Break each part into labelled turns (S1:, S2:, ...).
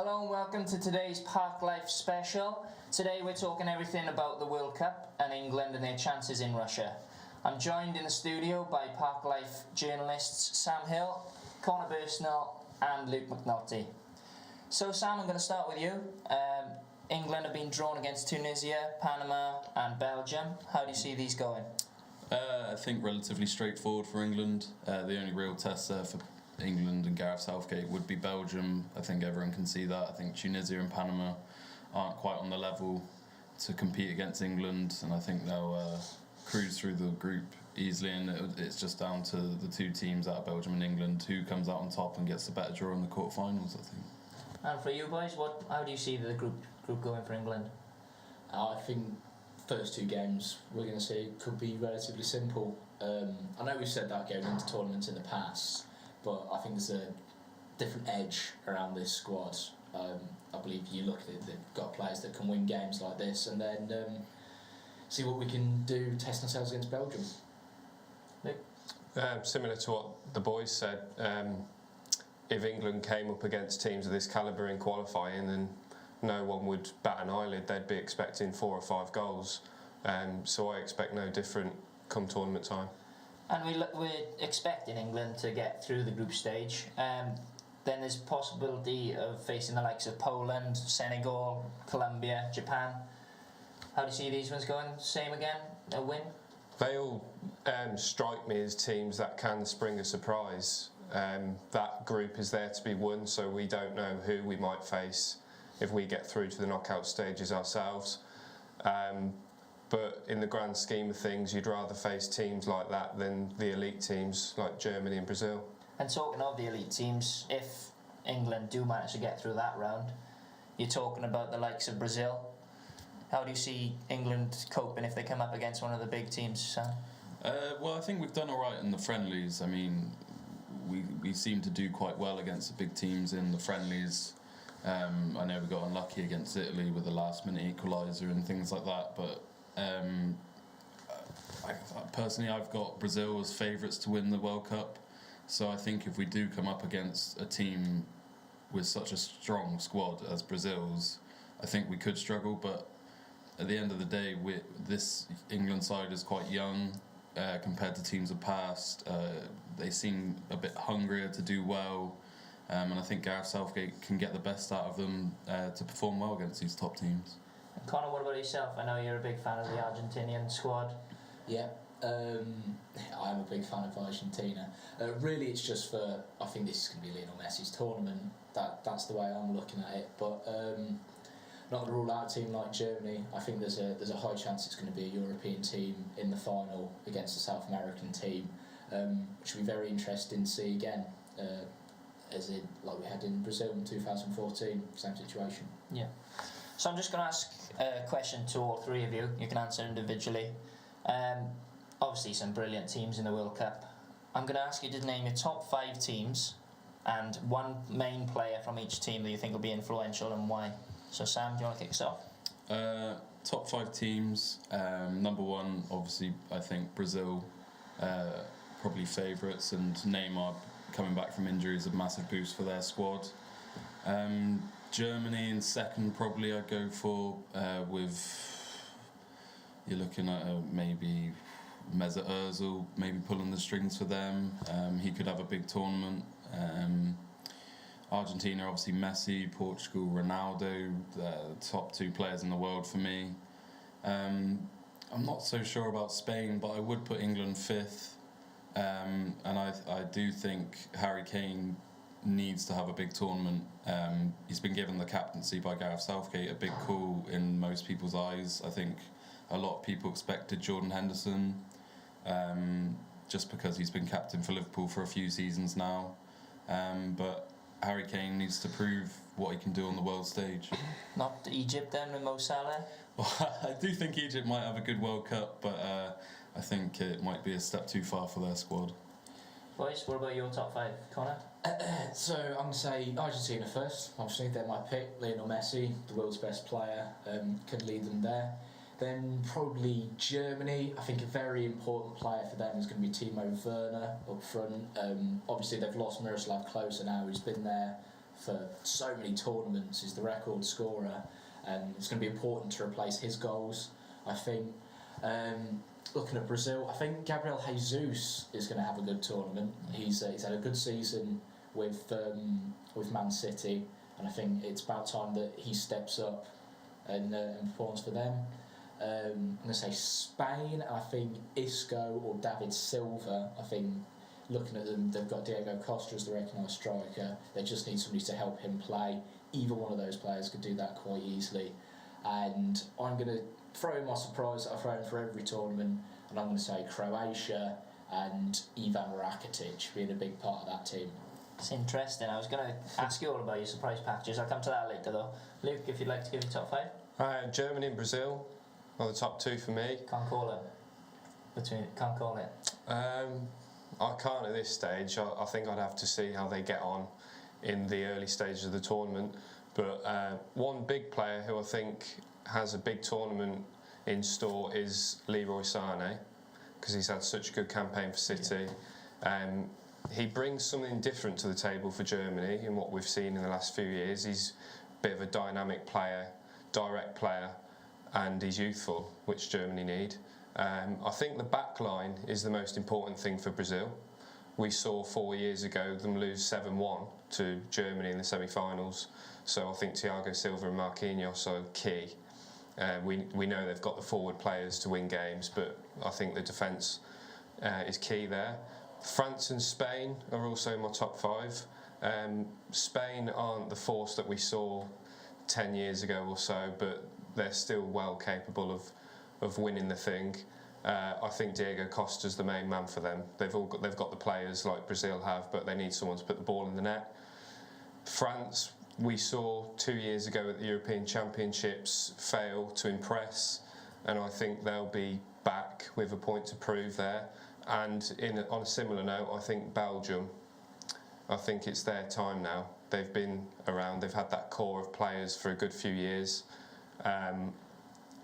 S1: Hello and welcome to today's Park Life special. Today we're talking everything about the World Cup and England and their chances in Russia. I'm joined in the studio by Park Life journalists Sam Hill, Connor Bursnell and Luke McNulty. So Sam, I'm going to start with you. England have been drawn against Tunisia, Panama and Belgium. How do you see these going?
S2: I think relatively straightforward for England. The only real test there for England and Gareth Southgate would be Belgium. I think everyone can see that. I think Tunisia and Panama aren't quite on the level to compete against England, and I think they'll cruise through the group easily, and it's just down to the two teams out of Belgium and England who comes out on top and gets the better draw in the quarterfinals, I think.
S1: And for you boys, how do you see the group going for England?
S3: I think first two games we're going to see could be relatively simple. I know we've said that going into tournaments in the past, but I think there's a different edge around this squad. I believe you look at it, they've got players that can win games like this, and then see what we can do, test ourselves against Belgium.
S4: Similar to what the boys said, if England came up against teams of this calibre in qualifying, then no one would bat an eyelid. They'd be expecting 4 or 5 goals. So I expect no different come tournament time.
S1: And we're expecting England to get through the group stage. Then there's possibility of facing the likes of Poland, Senegal, Colombia, Japan. How do you see these ones going? Same again, a win?
S4: They all strike me as teams that can spring a surprise. That group is there to be won, so we don't know who we might face if we get through to the knockout stages ourselves. But in the grand scheme of things, you'd rather face teams like that than the elite teams like Germany and Brazil.
S1: And talking of the elite teams, if England do manage to get through that round, you're talking about the likes of Brazil. How do you see England coping if they come up against one of the big teams, Sam?
S2: Well, I think we've done all right in the friendlies. I mean, we seem to do quite well against the big teams in the friendlies. I know we got unlucky against Italy with the last-minute equaliser and things like that, but personally, I've got Brazil as favourites to win the World Cup. So I think if we do come up against a team with such a strong squad as Brazil's, I think we could struggle. But at the end of the day, this England side is quite young compared to teams of past. They seem a bit hungrier to do well. And I think Gareth Southgate can get the best out of them to perform well against these top teams.
S1: And Connor, what about yourself? I know you're a big fan of the Argentinian squad.
S3: Yeah, I am a big fan of Argentina. Really, it's just for, I think this is going to be Lionel Messi's tournament. That's the way I'm looking at it. But not to rule out a team like Germany. I think there's a high chance it's going to be a European team in the final against a South American team, which will be very interesting to see again. As in, like we had in Brazil in 2014, same situation.
S1: Yeah. So I'm just going to ask a question to all three of you. You can answer individually. Obviously some brilliant teams in the World Cup. I'm going to ask you to name your top 5 teams and one main player from each team that you think will be influential and why. So Sam, do you want to kick us off?
S2: Top 5 teams. Number 1, obviously, I think Brazil, probably favourites, and Neymar coming back from injury is a massive boost for their squad. Germany in second, probably I'd go for, with, you're looking at maybe Mesut Ozil, maybe pulling the strings for them. He could have a big tournament. Argentina, obviously Messi, Portugal, Ronaldo, the top 2 players in the world for me. I'm not so sure about Spain, but I would put England 5th. And I do think Harry Kane needs to have a big tournament. He's been given the captaincy by Gareth Southgate, a big call in most people's eyes. I think a lot of people expected Jordan Henderson, just because he's been captain for Liverpool for a few seasons now. But Harry Kane needs to prove what he can do on the world stage.
S1: Not Egypt then with Mo Salah?
S2: Well, I do think Egypt might have a good World Cup, but I think it might be a step too far for their squad.
S1: Boys, what about your top 5? Connor?
S3: So I'm going to say Argentina first. Obviously, they're my pick. Lionel Messi, the world's best player, can lead them there. Then probably Germany. I think a very important player for them is going to be Timo Werner up front. Obviously, they've lost Miroslav Klose now, who's been there for so many tournaments. He's the record scorer, and it's going to be important to replace his goals, I think. Looking at Brazil, I think Gabriel Jesus is going to have a good tournament. He's had a good season with Man City, and I think it's about time that he steps up and performs for them. I'm going to say Spain. I think Isco or David Silva. I think looking at them, they've got Diego Costa as the recognised striker. They just need somebody to help him play. Either one of those players could do that quite easily. And I'm going to throw in my surprise that I throw in for every tournament, and I'm going to say Croatia and Ivan Rakitic being a big part of that team.
S1: It's interesting. I was going to ask you all about your surprise packages. I'll come to that later though. Luke, if you'd like to give your top 5.
S4: Germany and Brazil are the top 2 for me.
S1: Can't call it. Can't call it.
S4: I can't at this stage. I think I'd have to see how they get on in the early stages of the tournament. But one big player who I think has a big tournament in store is Leroy Sané, because he's had such a good campaign for City. He brings something different to the table for Germany in what we've seen in the last few years. He's a bit of a dynamic player, direct player, and he's youthful, which Germany need. I think the back line is the most important thing for Brazil. We saw 4 years ago them lose 7-1 to Germany in the semi-finals, so I think Thiago Silva and Marquinhos are key. We know they've got the forward players to win games, but I think the defence is key there. France and Spain are also in my top 5. Spain aren't the force that we saw 10 years ago or so, but they're still well capable of winning the thing. I think Diego Costa's the main man for them. They've got the players like Brazil have, but they need someone to put the ball in the net. France, we saw 2 years ago at the European Championships fail to impress, and I think they'll be back with a point to prove there. And on a similar note, I think Belgium, I think it's their time now. They've been around, they've had that core of players for a good few years. And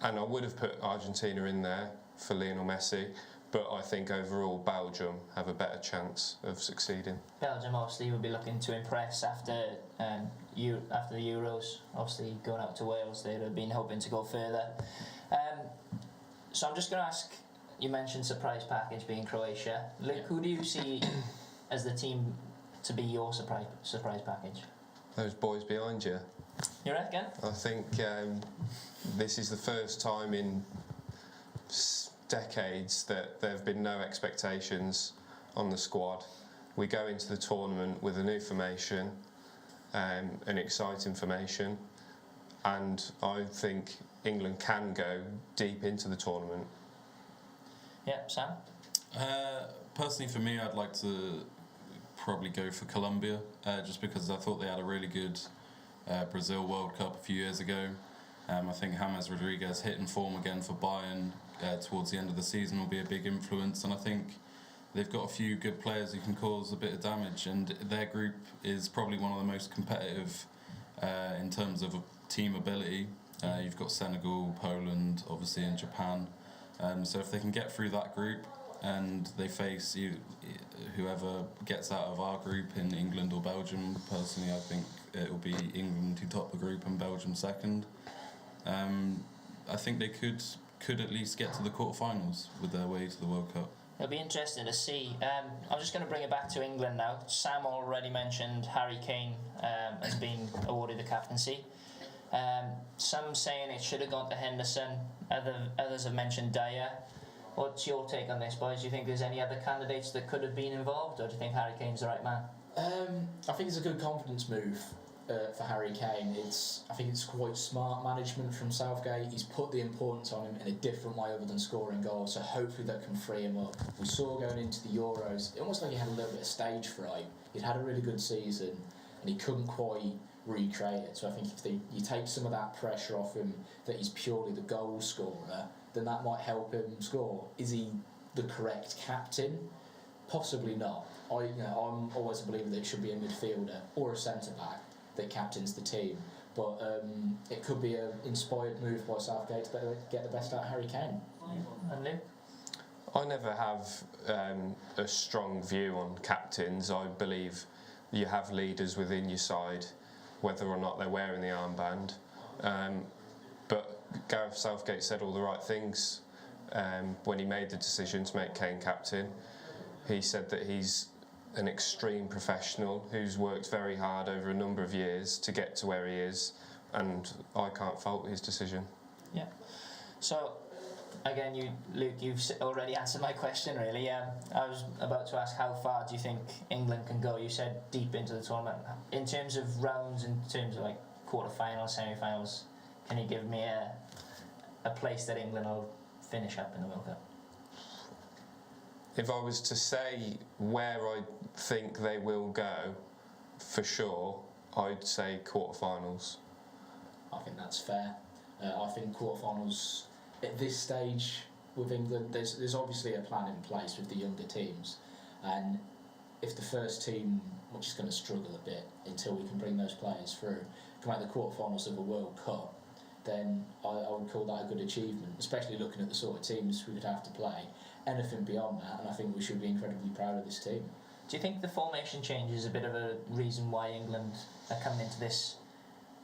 S4: I would have put Argentina in there for Lionel Messi, but I think overall Belgium have a better chance of succeeding.
S1: Belgium obviously will be looking to impress after the Euros. Obviously going out to Wales, they'd have been hoping to go further. So I'm just going to ask. You mentioned surprise package being Croatia. Luke, who do you see as the team to be your surprise package?
S4: Those boys behind you.
S1: You reckon?
S4: I think this is the first time in decades that there have been no expectations on the squad. We go into the tournament with a new formation, an exciting formation, and I think England can go deep into the tournament.
S1: Yeah, Sam?
S2: Personally, for me, I'd like to probably go for Colombia, just because I thought they had a really good Brazil World Cup a few years ago. I think James Rodriguez hitting form again for Bayern towards the end of the season will be a big influence, and I think they've got a few good players who can cause a bit of damage, and their group is probably one of the most competitive in terms of team ability. You've got Senegal, Poland, obviously, and Japan. So if they can get through that group and they face whoever gets out of our group in England or Belgium, personally I think it will be England who top the group and Belgium second. I think they could at least get to the quarterfinals with their way to the World Cup.
S1: It'll be interesting to see. I'm just going to bring it back to England now. Sam already mentioned Harry Kane has been awarded the captaincy. Some saying it should have gone to Henderson. Others have mentioned Dyer. What's your take on this, boys? Do you think there's any other candidates that could have been involved, or do you think Harry Kane's the right man?
S3: I think it's a good confidence move for Harry Kane. I think it's quite smart management from Southgate. He's put the importance on him in a different way other than scoring goals, so hopefully that can free him up. We saw going into the Euros, almost like he had a little bit of stage fright. He'd had a really good season and he couldn't quite recreate it. So I think if you take some of that pressure off him, that he's purely the goal scorer, then that might help him score. Is he the correct captain? Possibly not. I'm always a believer that it should be a midfielder or a centre back that captains the team. But it could be an inspired move by Southgate to get the best out of Harry Kane.
S1: And Luke?
S4: I never have a strong view on captains. I believe you have leaders within your side. whether or not they're wearing the armband. But Gareth Southgate said all the right things when he made the decision to make Kane captain. He said that he's an extreme professional who's worked very hard over a number of years to get to where he is, and I can't fault his decision.
S1: Yeah. So, again, Luke, you've already answered my question, really. I was about to ask, how far do you think England can go? You said deep into the tournament. In terms of rounds, in terms of like quarter-finals, semi-finals, can you give me a place that England will finish up in the World Cup?
S4: If I was to say where I think they will go, for sure, I'd say quarterfinals.
S3: I think that's fair. I think quarterfinals at this stage with England, there's obviously a plan in place with the younger teams, and if the first team, which is going to struggle a bit until we can bring those players through, can make the quarterfinals of a World Cup, then I would call that a good achievement, especially looking at the sort of teams we would have to play. Anything beyond that, and I think we should be incredibly proud of this team.
S1: Do you think the formation change is a bit of a reason why England are coming into this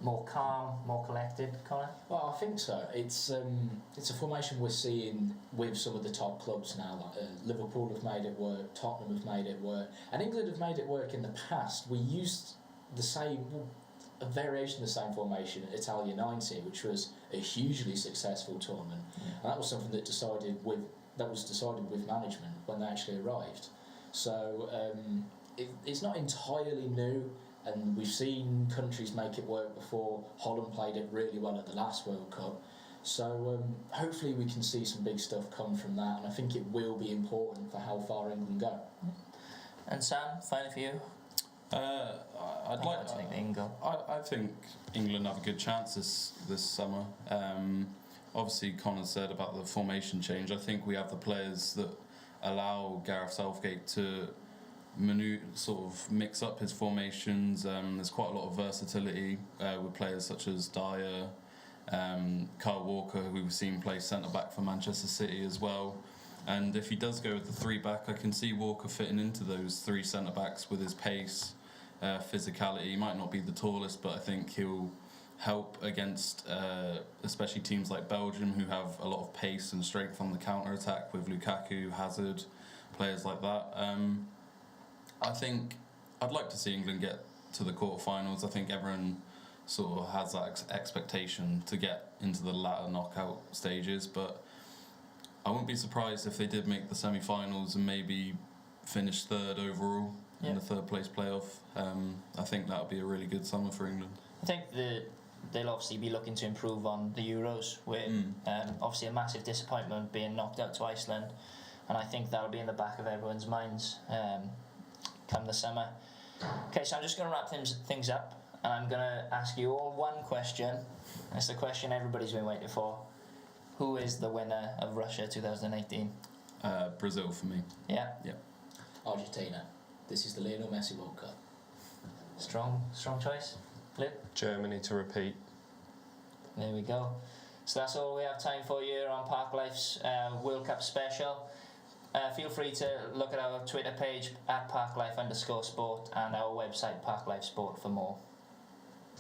S1: more calm, more collected, Connor?
S3: Well, I think so. It's a formation we're seeing with some of the top clubs now. Like Liverpool have made it work, Tottenham have made it work, and England have made it work in the past. We used a variation of the same formation at Italia 90, which was a hugely successful tournament, and that was something that was decided with management when they actually arrived. So it's not entirely new, and we've seen countries make it work before. Holland played it really well at the last World Cup. So hopefully we can see some big stuff come from that, and I think it will be important for how far England go.
S1: And Sam, finally for you?
S2: I think England have a good chance this summer. Obviously, Connor said about the formation change. I think we have the players that allow Gareth Southgate to sort of mix up his formations. There's quite a lot of versatility with players such as Dyer, Kyle Walker, who we've seen play centre back for Manchester City as well. And if he does go with the 3-back, I can see Walker fitting into those 3 centre backs with his pace, physicality. He might not be the tallest, but I think he'll help against especially teams like Belgium, who have a lot of pace and strength on the counter-attack with Lukaku, Hazard, players like that. I think I'd like to see England get to the quarterfinals. I think everyone sort of has that expectation to get into the latter knockout stages, but I wouldn't be surprised if they did make the semi-finals and maybe finish third overall in the third place playoff. I think that would be a really good summer for England.
S1: I think they'll obviously be looking to improve on the Euros, with obviously a massive disappointment being knocked out to Iceland, and I think that'll be in the back of everyone's minds come the summer. Okay, so I'm just going to wrap things up, and I'm going to ask you all one question. It's the question everybody's been waiting for. Who is the winner of Russia 2018?
S2: Brazil for me.
S1: Yeah?
S2: Yeah.
S3: Argentina. This is the Lionel Messi World Cup.
S1: Strong choice. Luke?
S4: Germany to repeat.
S1: There we go. So that's all we have time for here on Park Life's World Cup special. Feel free to look at our Twitter page at @parklife_sport and our website Park Life Sport for more.